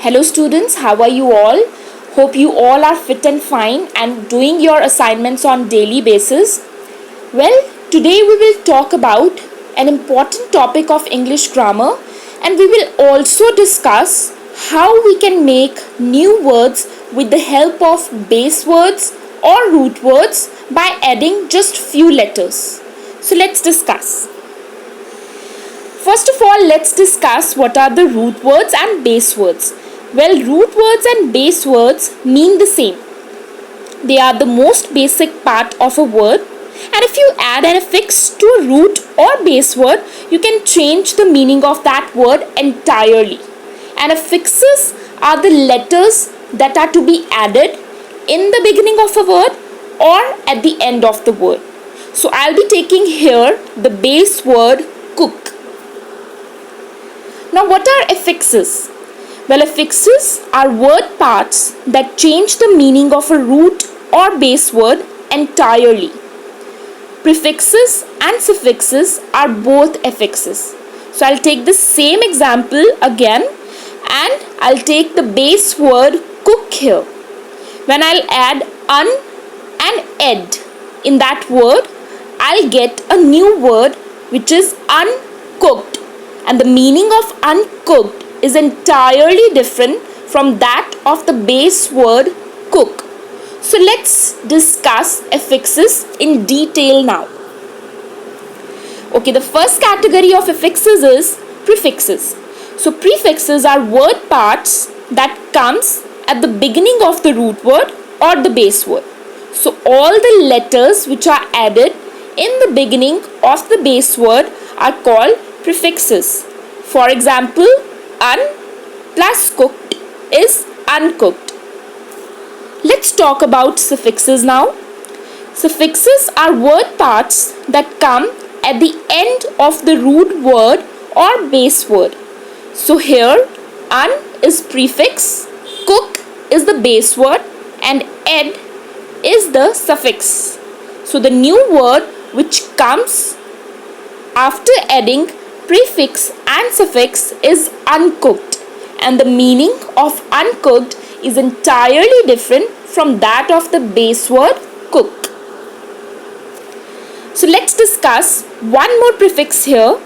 Hello students, how are you all? Hope you all are fit and fine and doing your assignments on daily basis. Well, today we will talk about an important topic of English grammar, and we will also discuss how we can make new words with the help of base words or root words by adding just few letters. So let's discuss. First of all, let's discuss what are the root words and base words. Well, root words and base words mean the same. They are the most basic part of a word, and if you add an affix to a root or base word, you can change the meaning of that word entirely. And affixes are the letters that are to be added in the beginning of a word or at the end of the word. So I'll be taking here the base word cook. Now, what are affixes? Well, affixes are word parts that change the meaning of a root or base word entirely. Prefixes and suffixes are both affixes. So, I'll take the same example again and I'll take the base word cook here. When I'll add un and ed in that word, I'll get a new word which is uncooked. And the meaning of uncooked is entirely different from that of the base word cook. So let's discuss affixes in detail now. Okay, the first category of affixes is prefixes. So prefixes are word parts that comes at the beginning of the root word or the base word. So all the letters which are added in the beginning of the base word are called prefixes. For example, un plus cooked is uncooked. Let's talk about suffixes now. Suffixes are word parts that come at the end of the root word or base word. So here, un is prefix, cook is the base word, and ed is the suffix. So the new word which comes after adding prefix and suffix is uncooked, and the meaning of uncooked is entirely different from that of the base word cook. So let's discuss one more prefix here.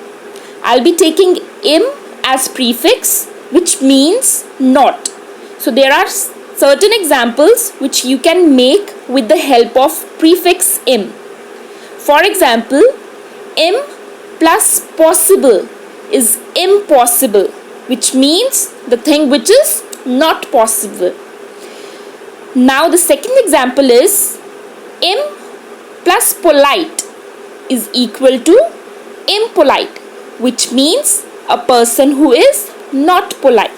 I'll be taking im as prefix, which means not. So there are certain examples which you can make with the help of prefix im. For example, im plus possible is impossible, which means the thing which is not possible. Now the second example is im plus polite is equal to impolite, which means a person who is not polite.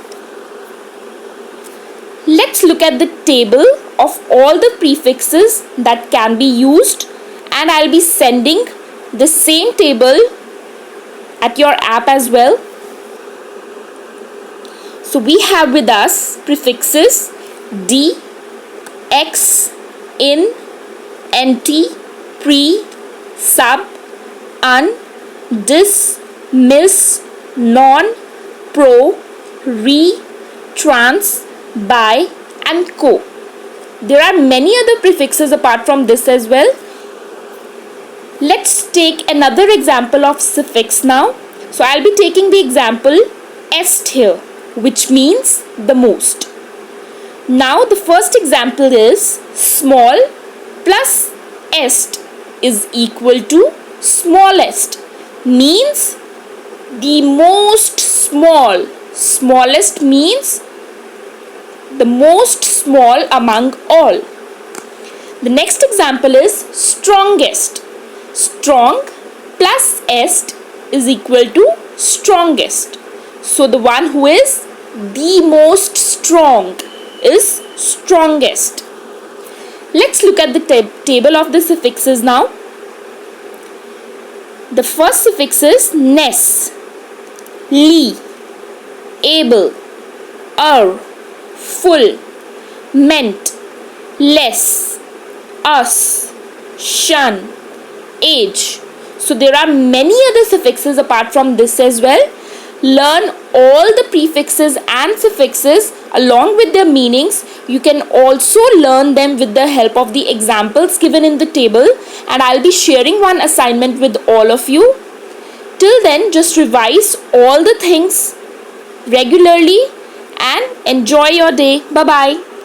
Let's look at the table of all the prefixes that can be used, and I'll be sending the same table at your app as well. So we have with us prefixes d, x, in, nt, pre, sub, un, dis, mis, non, pro, re, trans, by, and co. There are many other prefixes apart from this as well. Let's take another example of suffix now. So I'll be taking the example est here, which means the most. Now the first example is small plus est is equal to smallest, means the most small. Smallest means the most small among all. The next example is strongest. Strong plus est is equal to strongest. So the one who is the most strong is strongest. Let's look at the table of the suffixes now. The first suffix is ness, li, able, full, meant, less, us, shun, age. So there are many other suffixes apart from this as well. Learn all the prefixes and suffixes along with their meanings. You can also learn them with the help of the examples given in the table, and I'll be sharing one assignment with all of you. Till then, just revise all the things regularly and enjoy your day. Bye bye.